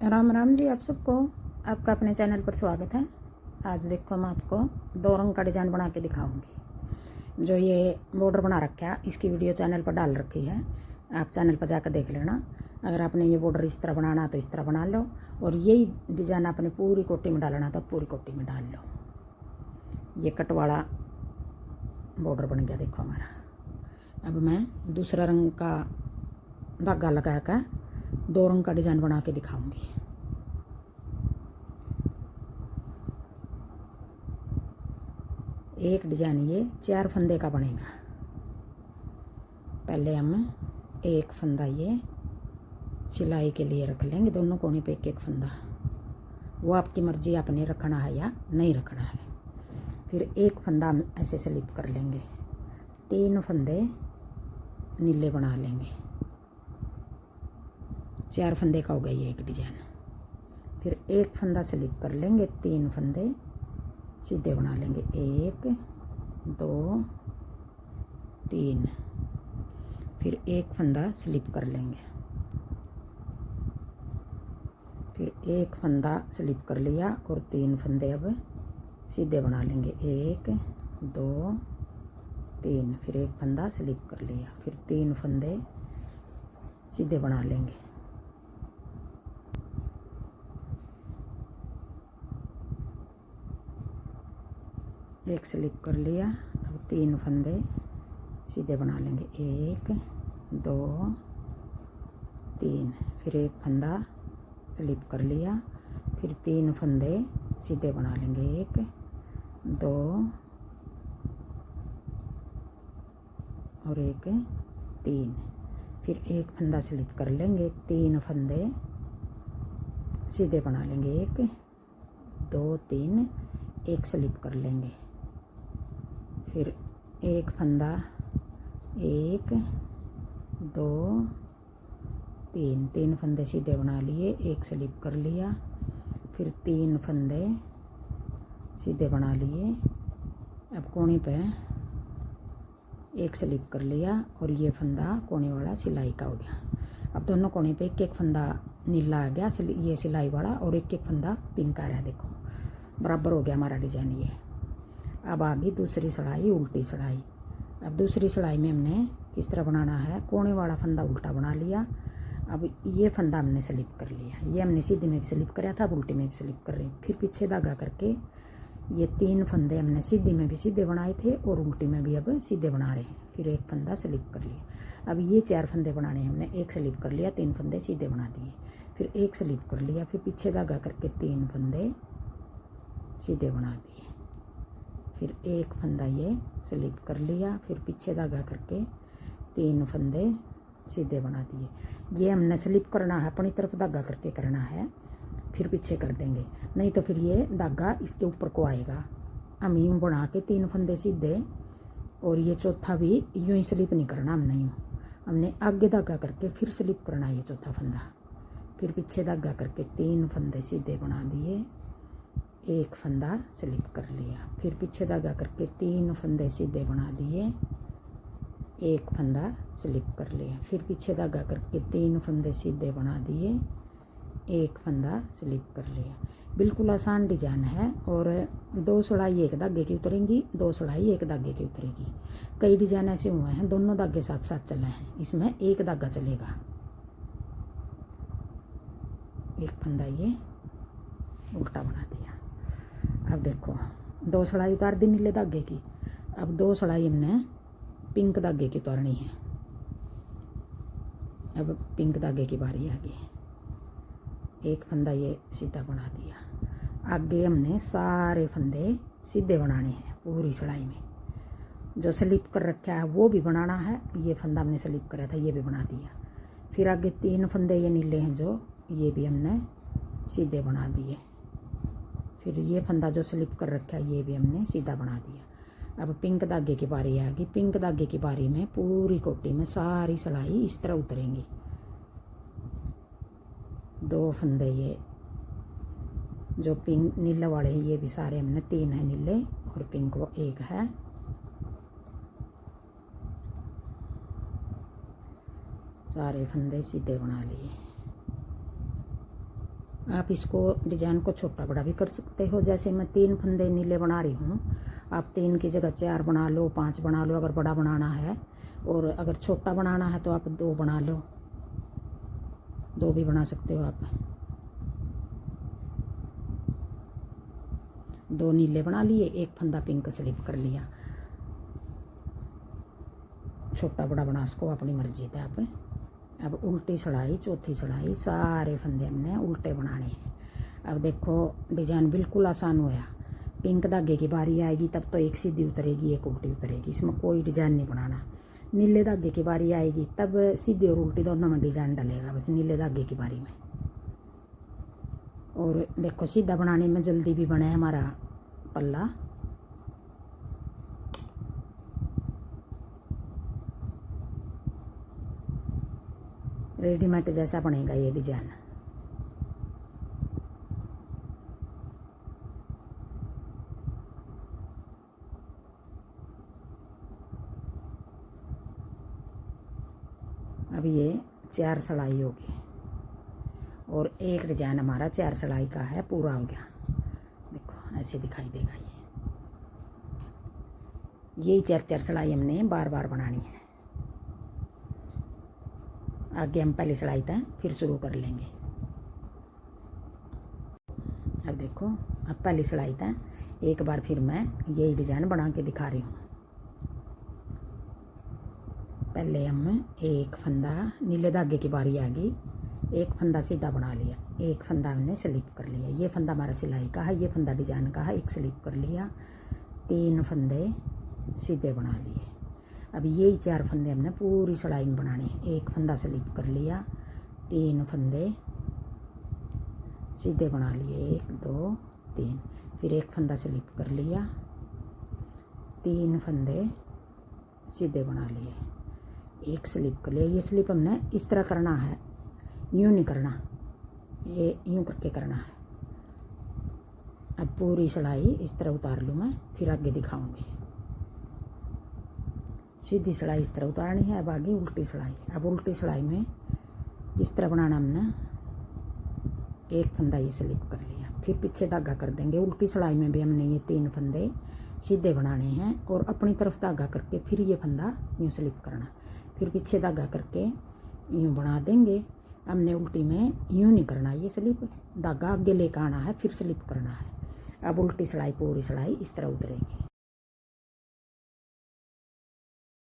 राम राम जी आप सबको। आपका अपने चैनल पर स्वागत है। आज देखो मैं आपको 2 रंग का डिज़ाइन बना के दिखाऊंगी। जो ये बॉर्डर बना रखा है इसकी वीडियो चैनल पर डाल रखी है, आप चैनल पर जाकर देख लेना। अगर आपने ये बॉर्डर इस तरह बनाना तो इस तरह बना लो, और यही डिज़ाइन आपने पूरी कोटी में डालना तो पूरी कोटी में डाल लो। ये कट वाला बॉर्डर बन गया देखो हमारा। अब मैं दूसरा रंग का धागा लगा कर 2 रंग का डिज़ाइन बना के दिखाऊंगी। एक डिज़ाइन ये 4 फंदे का बनेगा। पहले हम एक फंदा ये सिलाई के लिए रख लेंगे, दोनों कोने पे एक एक फंदा। वो आपकी मर्जी, आपने रखना है या नहीं रखना है। फिर एक फंदा हम ऐसे स्लिप कर लेंगे, 3 फंदे नीले बना लेंगे। 4 फंदे का हो गया ये एक डिज़ाइन। फिर एक फंदा स्लिप कर लेंगे, 3 फंदे सीधे बना लेंगे, 1 2 3। फिर एक फंदा स्लिप कर लेंगे, फिर एक फंदा स्लिप कर लिया और 3 फंदे अब सीधे बना लेंगे, 1 2 3। फिर एक फंदा स्लिप कर लिया, फिर 3 फंदे सीधे बना लेंगे। एक स्लिप कर लिया, अब 3 फंदे सीधे बना लेंगे, 1 2 3। फिर एक फंदा स्लिप कर लिया, फिर 3 फंदे सीधे बना लेंगे, 1 2 और 1 3। फिर एक फंदा स्लिप कर लेंगे, 3 फंदे सीधे बना लेंगे, 1 2 3। एक स्लिप कर लेंगे, फिर एक फंदा 1 2 3। 3 फंदे सीधे बना लिए, एक स्लिप कर लिया, फिर 3 फंदे सीधे बना लिए। अब कोने पे एक स्लिप कर लिया और ये फंदा कोने वाला सिलाई का हो गया। अब दोनों कोने पे एक एक फंदा नीला आ गया, ये सिलाई वाला, और एक एक फंदा पिंक आ रहा है। देखो बराबर हो गया हमारा डिज़ाइन ये। अब आ गई दूसरी सिलाई, उल्टी सिलाई। अब दूसरी सिलाई में हमने किस तरह बनाना है, कोने वाला फंदा उल्टा बना लिया। अब ये फंदा हमने स्लिप कर लिया, ये हमने सीधे में भी स्लिप कराया था, अब उल्टी में भी स्लिप कर रहे हैं। फिर पीछे धागा करके ये 3 फंदे हमने सीधे में भी सीधे बनाए थे और उल्टी में भी अब सीधे बना रहे हैं। फिर एक फंदा स्लिप कर लिया। अब ये 4 फंदे बनाने हमने, एक स्लिप कर लिया, 3 फंदे सीधे बना दिए, फिर एक स्लिप कर लिया, फिर पीछे धागा करके 3 फंदे सीधे बना दिए, फिर एक फंदा ये स्लिप कर लिया, फिर पीछे धागा करके 3 फंदे सीधे बना दिए। ये हमने स्लिप करना है, अपनी तरफ धागा करके करना है, फिर पीछे कर देंगे, नहीं तो फिर ये धागा इसके ऊपर को आएगा। हम यूँ बना के 3 फंदे सीधे, और ये चौथा भी यूँ ही स्लिप नहीं करना हमने, यूँ हमने आगे धागा करके फिर स्लिप करना है ये चौथा फंदा। फिर पीछे धागा करके 3 फंदे सीधे बना दिए, एक फंदा स्लिप कर लिया, फिर पीछे धागा करके 3 फंदे सीधे बना दिए, एक फंदा स्लिप कर लिया, फिर पीछे धागा करके 3 फंदे सीधे बना दिए, एक फंदा स्लिप कर लिया। बिल्कुल आसान डिज़ाइन है, और 2 सिलाई एक धागे की उतरेंगी, 2 सिलाई एक धागे की उतरेगी। कई डिज़ाइन ऐसे हुए हैं दोनों धागे साथ साथ चले हैं, इसमें एक धागा चलेगा। एक फंदा ये उल्टा बना दिया। अब देखो 2 सिलाई उतार दी नीले धागे की। अब 2 सिलाई हमने पिंक धागे की उतारनी है। अब पिंक धागे की बारी आ गई, एक फंदा ये सीधा बना दिया। आगे हमने सारे फंदे सीधे बनाने हैं पूरी सिलाई में। जो स्लिप कर रखा है वो भी बनाना है, ये फंदा हमने स्लिप करा था ये भी बना दिया। फिर आगे 3 फंदे ये नीले हैं जो, ये भी हमने सीधे बना दिए। फिर ये फंदा जो स्लिप कर रखा है ये भी हमने सीधा बना दिया। अब पिंक धागे की बारी आ गई। पिंक धागे की बारी में पूरी कोटी में सारी सिलाई इस तरह उतरेंगी। 2 फंदे ये जो पिंक नीले वाले हैं ये भी सारे हमने, 3 है नीले और पिंक वो 1 है। सारे फंदे सीधे बना लिए, आप इसको डिजाइन को छोटा बड़ा भी कर सकते हो। जैसे मैं 3 फंदे नीले बना रही हूँ, आप 3 की जगह 4 बना लो, 5 बना लो अगर बड़ा बनाना है, और अगर छोटा बनाना है तो आप 2 बना लो, 2 भी बना सकते हो आप। 2 नीले बना लिए, 1 फंदा पिंक स्लिप कर लिया। छोटा बड़ा बना सको अपनी मर्जी है आप। अब उल्टी चढ़ाई, चौथी चढ़ाई, सारे फंदे हमने उल्टे बनाने हैं। अब देखो डिजाइन बिल्कुल आसान होया। पिंक धागे की बारी आएगी तब तो एक सीधी उतरेगी, एक उल्टी उतरेगी, इसमें कोई डिजाइन नहीं बनाना। नीले धागे की बारी आएगी तब सीधी और उल्टी दोनों में डिजाइन डलेगा, बस नीले धागे की बारी में। और देखो सीधा बनाने में जल्दी भी बने हमारा पल्ला। रेडीमेड जैसा बनेगा ये डिजाइन। अब ये 4 सिलाई होगी और एक डिजाइन हमारा 4 सिलाई का है, पूरा हो गया। देखो ऐसे दिखाई देगा ये। यही 4 सिलाई हमने बार बार बनानी है। आगे हम पहली सिलाई तक फिर शुरू कर लेंगे। अब देखो अब पहली सिलाई तक एक बार फिर मैं यही डिजाइन बना के दिखा रही हूँ। पहले हम एक फंदा, नीले धागे की बारी आ गई, एक फंदा सीधा बना लिया, एक फंदा हमने स्लिप कर लिया। ये फंदा हमारा सिलाई का है, ये फंदा डिजाइन का है, एक स्लिप कर लिया, 3 फंदे सीधे बना लिए। अब यही 4 फंदे हमने पूरी सिलाई में बनाने हैं। एक फंदा स्लिप कर लिया, 3 फंदे सीधे बना लिए, 1 2 3, फिर एक फंदा स्लिप कर लिया, 3 फंदे सीधे बना लिए, एक स्लिप कर लिया। ये स्लिप हमने इस तरह करना है, यूँ नहीं करना, ये यूँ करके करना है। अब पूरी सिलाई इस तरह उतार लूँ मैं, फिर आगे दिखाऊंगी। सीधी सिलाई इस तरह उतारनी है। अब आगे उल्टी सिलाई। अब उल्टी सिलाई में इस तरह बनाना हमने, एक फंदा ये स्लिप कर लिया, फिर पीछे धागा कर देंगे। उल्टी सिलाई में भी हमने ये 3 फंदे सीधे बनाने हैं और अपनी तरफ धागा करके फिर ये फंदा यूँ स्लिप करना, फिर पीछे धागा करके यूँ बना देंगे। हमने उल्टी में यूँ नहीं करना, ये स्लिप धागा आगे लेकर आना है, फिर स्लिप करना है। अब उल्टी सिलाई पूरी सिलाई इस तरह उतरेगी।